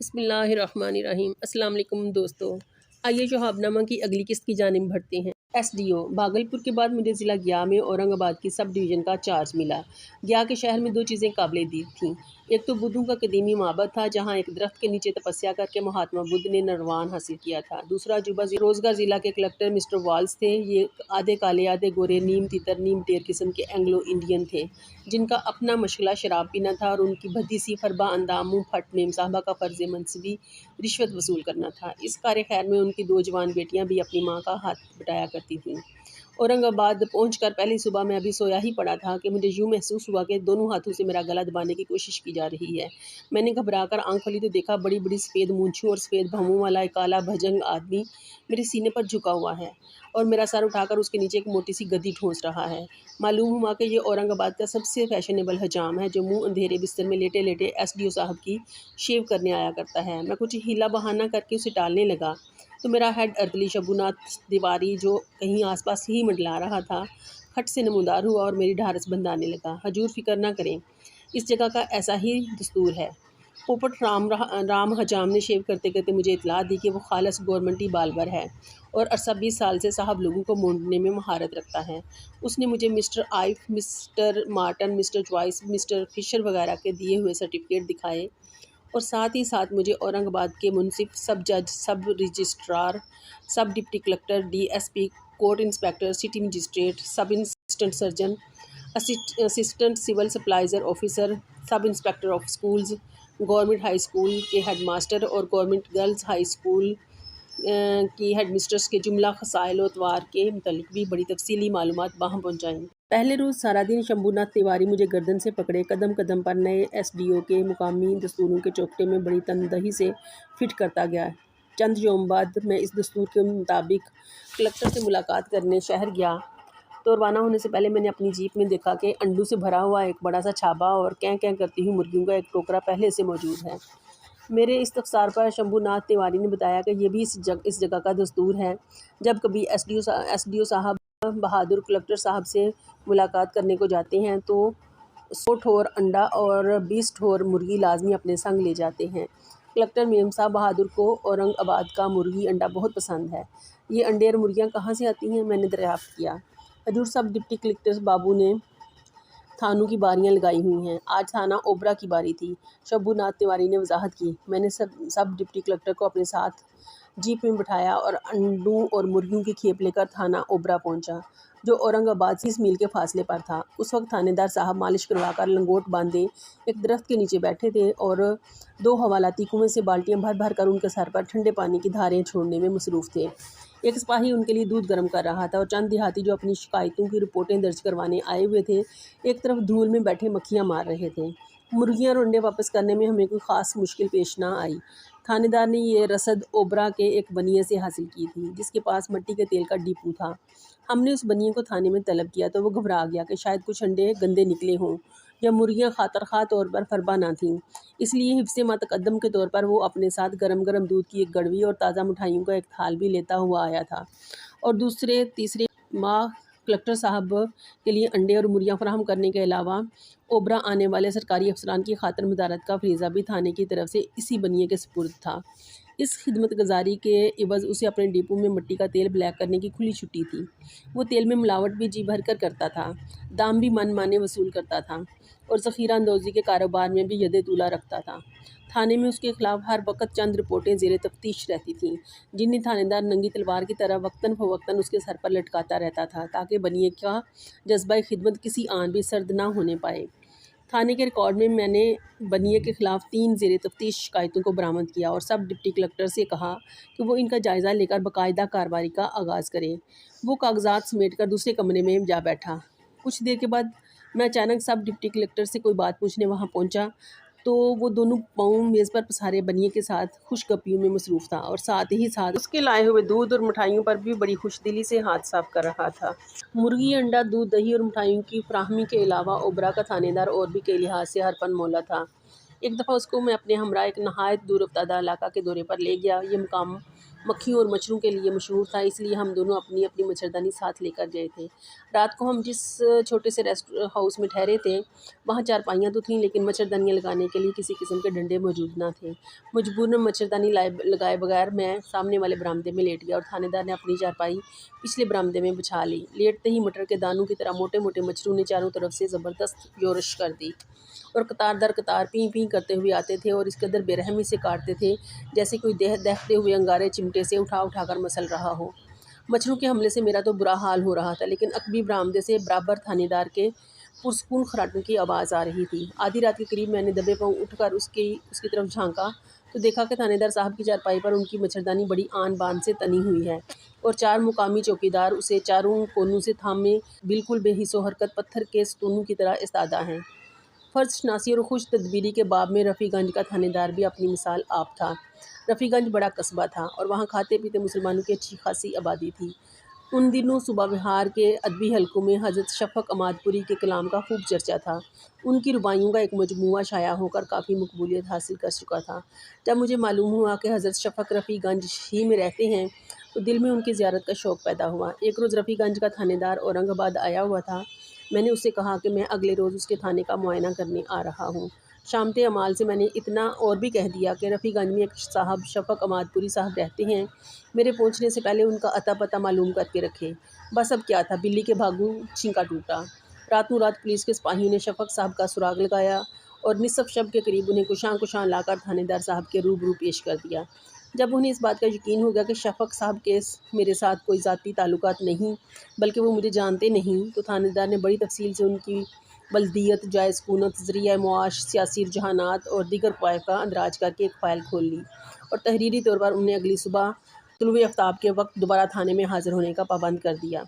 بسم اللہ الرحمن الرحیم۔ السلام علیکم دوستو، آئیے شہاب نامہ کی اگلی قسط کی جانب بڑھتے ہیں۔ ایس ڈی او بھاگلپور کے بعد مجھے ضلع گیا میں اورنگ آباد کی سب ڈویژن کا چارج ملا۔ گیا کے شہر میں دو چیزیں قابل دید تھیں۔ ایک تو بدھوں کا قدیمی معبد تھا جہاں ایک درخت کے نیچے تپسیا کر کے مہاتما بدھ نے نروان حاصل کیا تھا۔ دوسرا عجوبہ روزگار ضلع کے کلکٹر مسٹر والز تھے۔ یہ آدھے کالے آدھے گورے، نیم تیتر نیم ٹیر قسم کے اینگلو انڈین تھے جن کا اپنا مشغلہ شراب پینا تھا اور ان کی بھدی سی فربہ اندام منہ پھٹ میم صاحبہ کا فرض منصبی رشوت وصول کرنا تھا۔ اس کار خیر میں ان کی دو جوان بیٹیاں بھی اپنی ماں کا ہاتھ بٹایا کرتی تھیں۔ اورنگ آباد پہنچ کر پہلی صبح میں ابھی سویا ہی پڑا تھا کہ مجھے یوں محسوس ہوا کہ دونوں ہاتھوں سے میرا گلا دبانے کی کوشش کی جا رہی ہے۔ میں نے گھبرا کر آنکھ کھولی تو دیکھا بڑی بڑی سفید مونچھوں اور سفید بھووں والا ایک کالا بھجنگ آدمی میرے سینے پر جھکا ہوا ہے اور میرا سر اٹھا کر اس کے نیچے ایک موٹی سی گدی ٹھونس رہا ہے۔ معلوم ہوا کہ یہ اورنگ آباد کا سب سے فیشنیبل حجام ہے جو منہ اندھیرے بستر میں لیٹے لیٹے ایس ڈی او صاحب کی شیو کرنے آیا کرتا ہے۔ میں کچھ ہیلا بہانہ کر کے اسے ٹالنے لگا تو میرا ہیڈ ارتلی شمبھو ناتھ تیواری جو کہیں آس پاس ہی منڈلا رہا تھا کھٹ سے نمودار ہوا اور میری ڈھارس بندھانے لگا۔ حضور فکر نہ کریں، اس جگہ کا ایسا ہی دستور ہے۔ پوپٹ رام حجام نے شیو کرتے کرتے مجھے اطلاع دی کہ وہ خالص گورنمنٹی باربر ہے اور عرصہ 20 سال سے صاحب لوگوں کو مونڈنے میں مہارت رکھتا ہے۔ اس نے مجھے مسٹر آئف، Mr Martin, Mr Joyce, Mr Fisher وغیرہ کے دیے ہوئے سرٹیفکیٹ دکھائے اور ساتھ ہی ساتھ مجھے اورنگ آباد کے منصف، سب جج، sub registrar, sub deputy collector, D S P, court inspector, city magistrate, sub assistant surgeon, assistant civil supplies officer, sub inspector of schools, government high school کے ہیڈ ماسٹر اور گورنمنٹ گرلز ہائی اسکول کی head mistress کے جملہ خصائل و اطوار کے متعلق بھی بڑی تفصیلی معلومات باہم پہنچائیں۔ پہلے روز سارا دن شمبھو ناتھ تیواری مجھے گردن سے پکڑے قدم قدم پر نئے ایس ڈی او کے مقامی دستوروں کے چوکٹے میں بڑی تندہی سے فٹ کرتا گیا۔ چند یوم بعد میں اس دستور کے مطابق کلکٹر سے ملاقات کرنے شہر گیا تو روانہ ہونے سے پہلے میں نے اپنی جیپ میں دیکھا کہ انڈوں سے بھرا ہوا ایک بڑا سا چھابا اور کیں کیں کرتی ہوئی مرغیوں کا ایک ٹوکرا پہلے سے موجود ہے۔ میرے استفسار پر شمبھو ناتھ تیواری نے بتایا کہ یہ بھی اس جگہ کا دستور ہے، جب کبھی ایس ڈی او صاحب بہادر کلکٹر صاحب سے ملاقات کرنے کو جاتے ہیں تو 100 ٹھور انڈا اور 20 ٹھور مرغی لازمی اپنے سنگ لے جاتے ہیں۔ کلکٹر میم صاحب بہادر کو اورنگ آباد کا مرغی انڈا بہت پسند ہے۔ یہ انڈے اور مرغیاں کہاں سے آتی ہیں؟ میں نے دریافت کیا۔ حضور سب ڈپٹی کلکٹر بابو نے تھانوں کی باریاں لگائی ہوئی ہیں۔ آج تھانہ اوبرا کی باری تھی، شمبھو ناتھ تیواری نے وضاحت کی۔ میں نے سب ڈپٹی کلکٹر کو اپنے ساتھ جیپ میں بٹھایا اور انڈوں اور مرغیوں کی کھیپ لے کر تھانہ اوبرا پہنچا جو اورنگ آباد سے 30 میل کے فاصلے پر تھا۔ اس وقت تھانے دار صاحب مالش کروا کر لنگوٹ باندھے ایک درخت کے نیچے بیٹھے تھے اور 2 حوالاتی کنویں سے بالٹیاں بھر بھر کر ان کے سر پر ٹھنڈے پانی کی دھاریں چھوڑنے میں مصروف تھے۔ ایک سپاہی ان کے لیے دودھ گرم کر رہا تھا اور چند دیہاتی جو اپنی شکایتوں کی رپورٹیں درج کروانے آئے ہوئے تھے ایک طرف دھول میں بیٹھے مکھیاں مار رہے تھے۔ مرغیاں اور انڈے واپس کرنے میں ہمیں کوئی خاص مشکل پیش نہ آئی۔ تھانے دار نے یہ رسد اوبرا کے ایک بنیے سے حاصل کی تھی جس کے پاس مٹی کے تیل کا ڈپو تھا۔ ہم نے اس بنیے کو تھانے میں طلب کیا تو وہ گھبرا گیا کہ شاید کچھ انڈے گندے نکلے ہوں یا مرغیاں خاطر خواہ طور پر فربہ نہ تھیں، اس لیے حفظ متقدم کے طور پر وہ اپنے ساتھ گرم گرم دودھ کی ایک گڑوی اور تازہ مٹھائیوں کا ایک تھال بھی لیتا ہوا آیا تھا اور دوسرے تیسرے ماہ کلکٹر صاحب کے لیے انڈے اور مرغیاں فراہم کرنے کے علاوہ اوبرا آنے والے سرکاری افسران کی خاطر مدارت کا فریضہ بھی تھانے کی طرف سے اسی بنیے کے سپرد تھا۔ اس خدمت گزاری کے عوض اسے اپنے ڈپو میں مٹی کا تیل بلیک کرنے کی کھلی چھٹی تھی۔ وہ تیل میں ملاوٹ بھی جی بھر کر کرتا تھا، دام بھی من مانے وصول کرتا تھا اور ذخیرہ اندوزی کے کاروبار میں بھی ید طولہ رکھتا تھا۔ تھانے میں اس کے خلاف ہر وقت چند رپورٹیں زیر تفتیش رہتی تھیں جنہیں تھانے دار ننگی تلوار کی طرح وقتاً فوقتاً اس کے سر پر لٹکاتا رہتا تھا تاکہ بنیے کا جذبہ خدمت کسی آن بھی سرد نہ ہونے پائے۔ تھانے کے ریکارڈ میں نے بنیے کے خلاف 3 زیر تفتیش شکایتوں کو برآمد کیا اور سب ڈپٹی کلکٹر سے کہا کہ وہ ان کا جائزہ لے کر باقاعدہ کارروائی کا آغاز کرے۔ وہ کاغذات سمیٹ کر دوسرے کمرے میں جا بیٹھا۔ کچھ دیر کے بعد میں اچانک سب ڈپٹی کلکٹر سے کوئی بات پوچھنے وہاں پہنچا تو وہ دونوں پاؤں میز پر پسارے بنیے کے ساتھ خوش گپیوں میں مصروف تھا اور ساتھ ہی ساتھ اس کے لائے ہوئے دودھ اور مٹھائیوں پر بھی بڑی خوش دلی سے ہاتھ صاف کر رہا تھا۔ مرغی، انڈا، دودھ، دہی اور مٹھائیوں کی فراہمی کے علاوہ اوبرا کا تھانے دار اور بھی کئی لحاظ سے ہرفن مولا تھا۔ ایک دفعہ اس کو میں اپنے ہمراہ ایک نہایت دور افتادہ علاقہ کے دورے پر لے گیا۔ یہ مقام مکھیوں اور مچھروں کے لیے مشہور تھا، اس لیے ہم دونوں اپنی اپنی مچھردانی ساتھ لے کر گئے تھے۔ رات کو ہم جس چھوٹے سے ریسٹ ہاؤس میں ٹھہرے تھے وہاں چارپائیاں تو تھیں، لیکن مچھردانیاں لگانے کے لیے کسی قسم کے ڈنڈے موجود نہ تھے۔ مجبوراً مچھردانی لگائے بغیر میں سامنے والے برآمدے میں لیٹ گیا اور تھانے دار نے اپنی چارپائی پچھلے برآمدے میں بچھا لی۔ لیٹتے ہی مٹر کے دانوں کی طرح موٹے موٹے مچھروں نے چاروں طرف سے زبردست یورش کر دی اور قطار در قطار پیں پیں کرتے ہوئے آتے تھے اور اس قدر بے رحمی سے کاٹتے تھے جیسے کوئی دہتے ہوئے انگارے چمٹے سے اٹھا اٹھا کر مسل رہا ہو۔ مچھروں کے حملے سے میرا تو برا حال ہو رہا تھا، لیکن عقبی برآمدے سے برابر تھانے دار کے پرسکون خراٹوں کی آواز آ رہی تھی۔ آدھی رات کے قریب میں نے دبے پاؤں اٹھ کر اس کی طرف جھانکا تو دیکھا کہ تھانے دار صاحب کی چارپائی پر ان کی مچھردانی بڑی آن بان سے تنی ہوئی ہے اور 4 مقامی چوکیدار اسے چاروں کونوں سے تھامے بالکل بے حس و حرکت پتھر کے ستونوں کی طرح ایستادہ ہیں۔ فرض شناسی اور خوش تدبیری کے باب میں رفیع گنج کا تھانے دار بھی اپنی مثال آپ تھا۔ رفیع گنج بڑا قصبہ تھا اور وہاں کھاتے پیتے مسلمانوں کی اچھی خاصی آبادی تھی۔ ان دنوں صوبہ بہار کے ادبی حلقوں میں حضرت شفق اماد پوری کے کلام کا خوب چرچا تھا۔ ان کی رباعیوں کا ایک مجموعہ شائع ہو کر کافی مقبولیت حاصل کر چکا تھا۔ جب مجھے معلوم ہوا کہ حضرت شفق رفیع گنج ہی میں رہتے ہیں تو دل میں ان کی زیارت کا شوق پیدا ہوا۔ ایک روز رفیع گنج کا تھانے دار اورنگ آباد آیا ہوا تھا۔ میں نے اس سے کہا کہ میں اگلے روز اس کے تھانے کا معائنہ کرنے آ رہا ہوں۔ شامتے اعمال سے میں نے اتنا اور بھی کہہ دیا کہ رفیع گنج میں ایک صاحب شفق اماد پوری صاحب رہتے ہیں، میرے پہنچنے سے پہلے ان کا اتا پتہ معلوم کر کے رکھے۔ بس اب کیا تھا، بلی کے بھاگوں چھینکا ٹوٹا۔ راتوں رات پولیس کے سپاہیوں نے شفق صاحب کا سراغ لگایا اور نصف شب کے قریب انہیں کشاں کشاں لا کر تھانے دار صاحب کے روبرو پیش کر دیا۔ جب انہیں اس بات کا یقین ہو گیا کہ شفق صاحب کے میرے ساتھ کوئی ذاتی تعلقات نہیں بلکہ وہ مجھے جانتے نہیں، تو تھانے دار نے بڑی تفصیل سے ان کی بلدیت، جائے سکونت، ذریعہ معاش، سیاسی رجحانات اور دیگر قوائف کا اندراج کر کے ایک فائل کھول لی اور تحریری طور پر انہیں اگلی صبح طلوع آفتاب کے وقت دوبارہ تھانے میں حاضر ہونے کا پابند کر دیا۔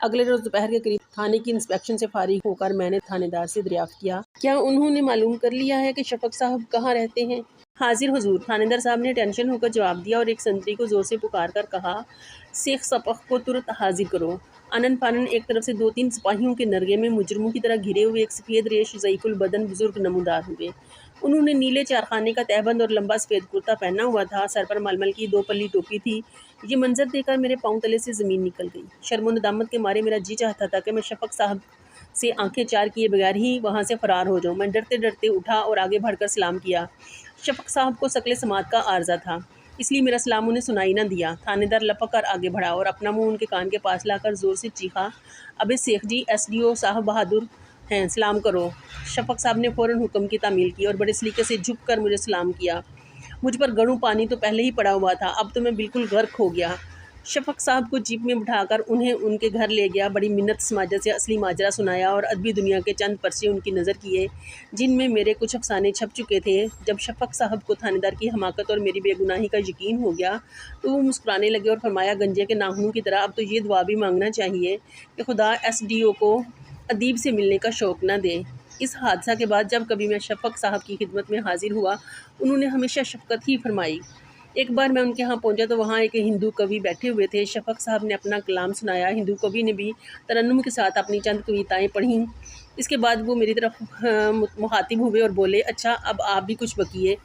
اگلے روز دوپہر کے قریب تھانے کی انسپیکشن سے فارغ ہو کر میں نے تھانے دار سے دریافت کیا، کیا انہوں نے معلوم کر لیا ہے کہ شفق صاحب کہاں رہتے ہیں؟ حاضر حضور، تھانے دار صاحب نے ٹینشن ہو کر جواب دیا اور ایک سنتری کو زور سے پکار کر کہا، شیخ شفق کو ترنت حاضر کرو۔ انن پانن ایک طرف سے 2-3 سپاہیوں کے نرغے میں مجرموں کی طرح گھرے ہوئے ایک سفید ریش ضعیف البدن بزرگ نمودار ہوئے۔ انہوں نے نیلے چارخانے کا تہبند اور لمبا سفید کرتا پہنا ہوا تھا، سر پر ململ کی 2 پلی ٹوپی تھی۔ یہ منظر دیکھ کر میرے پاؤں تلے سے زمین نکل گئی۔ شرم و ندامت کے مارے میرا جی چاہتا تھا کہ میں شفق صاحب سے آنکھیں چار کیے بغیر ہی وہاں سے فرار ہو جاؤں۔ میں ڈرتے ڈرتے اٹھا اور آگے بڑھ کر سلام کیا۔ شفق صاحب کو شکل سماعت کا عارضہ تھا، اس لیے میرا سلام انہیں سنائی نہ دیا۔ تھانے دار لپک کر آگے بڑھا اور اپنا منہ ان کے کان کے پاس لا کر زور سے چیخا، ابے شیخ جی، SDO صاحب بہادر ہیں، سلام کرو۔ شفق صاحب نے فوراً حکم کی تعمیل کی اور بڑے سلیقے سے جھک کر مجھے سلام کیا۔ مجھ پر گڑوں پانی تو پہلے ہی پڑا ہوا تھا، اب تو میں بالکل غرق ہو گیا۔ شفق صاحب کو جیپ میں بٹھا کر انہیں ان کے گھر لے گیا، بڑی منت سماجت سے اصلی ماجرا سنایا اور ادبی دنیا کے چند پرچے ان کی نظر کیے جن میں میرے کچھ افسانے چھپ چکے تھے۔ جب شفق صاحب کو تھانے دار کی حماقت اور میری بے گناہی کا یقین ہو گیا تو وہ مسکرانے لگے اور فرمایا، گنجے کے ناخنوں کی طرح اب تو یہ دعا بھی مانگنا چاہیے کہ خدا SDO کو ادیب سے ملنے کا شوق نہ دے۔ اس حادثہ کے بعد جب کبھی میں شفق صاحب کی خدمت میں حاضر ہوا، انہوں نے ہمیشہ شفقت ہی فرمائی۔ ایک بار میں ان کے ہاں پہنچا تو وہاں ایک ہندو کوی بیٹھے ہوئے تھے۔ شفق صاحب نے اپنا کلام سنایا، ہندو کوی نے بھی ترنم کے ساتھ اپنی چند کویتائیں پڑھیں۔ اس کے بعد وہ میری طرف مخاطب ہوئے اور بولے، اچھا اب آپ بھی کچھ بکیے۔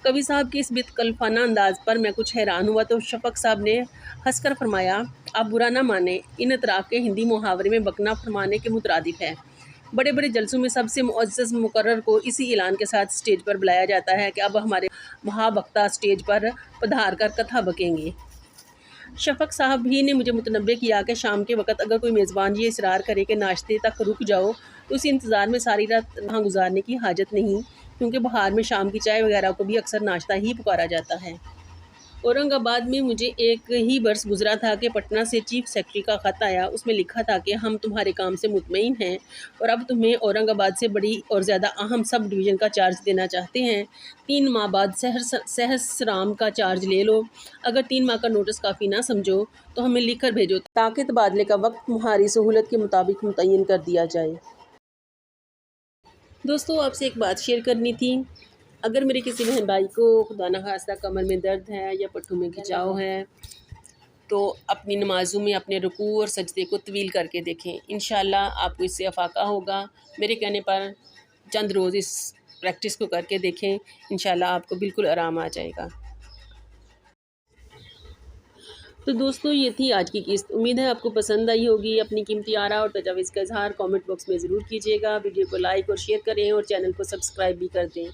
کوی صاحب کی اس بت کلفانہ انداز پر میں کچھ حیران ہوا تو شفق صاحب نے ہنس کر فرمایا، آپ برا نہ مانیں، ان اطراف کے ہندی محاورے میں بکنا فرمانے کے مترادف ہے۔ بڑے بڑے جلسوں میں سب سے معزز مقرر کو اسی اعلان کے ساتھ اسٹیج پر بلایا جاتا ہے کہ اب ہمارے مہابکتا اسٹیج پر پدھار کر کتھا بکیں گے۔ شفق صاحب ہی نے مجھے متنبہ کیا کہ شام کے وقت اگر کوئی میزبان یہ اصرار کرے کہ ناشتے تک رک جاؤ تو اس انتظار میں ساری رات وہاں گزارنے کی حاجت نہیں، کیونکہ بہار میں شام کی چائے وغیرہ کو بھی اکثر ناشتہ ہی پکارا جاتا ہے۔ اورنگ آباد میں مجھے ایک ہی برس گزرا تھا کہ پٹنہ سے چیف سیکرٹری کا خط آیا۔ اس میں لکھا تھا کہ ہم تمہارے کام سے مطمئن ہیں اور اب تمہیں اورنگ آباد سے بڑی اور زیادہ اہم سب ڈویژن کا چارج دینا چاہتے ہیں۔ 3 ماہ بعد سہسرام کا چارج لے لو۔ اگر 3 ماہ کا نوٹس کافی نہ سمجھو تو ہمیں لکھ کر بھیجو تاکہ تبادلے کا وقت تمہاری سہولت کے مطابق متعین کر دیا جائے۔ دوستو، آپ سے ایک بات شیئر کرنی تھی۔ اگر میرے کسی بہن بھائی کو خدا نخواستہ کمر میں درد ہے یا پٹھوں میں کھچاؤ ہے تو اپنی نمازوں میں اپنے رکوع اور سجدے کو طویل کر کے دیکھیں، انشاءاللہ آپ کو اس سے افاقہ ہوگا۔ میرے کہنے پر چند روز اس پریکٹس کو کر کے دیکھیں، انشاءاللہ آپ کو بالکل آرام آ جائے گا۔ تو دوستوں یہ تھی آج کی قسط. امید ہے آپ کو پسند آئی ہوگی. اپنی قیمتی آراء اور تجاویز کا اظہار کامنٹ باکس میں ضرور کیجیے گا. ویڈیو کو لائک اور شیئر کریں اور چینل کو سبسکرائب بھی کر دیں.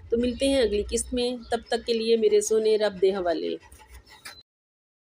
تو ملتے ہیں اگلی قسط میں. تب تک کے لیے میرے سونے رب دے حوالے.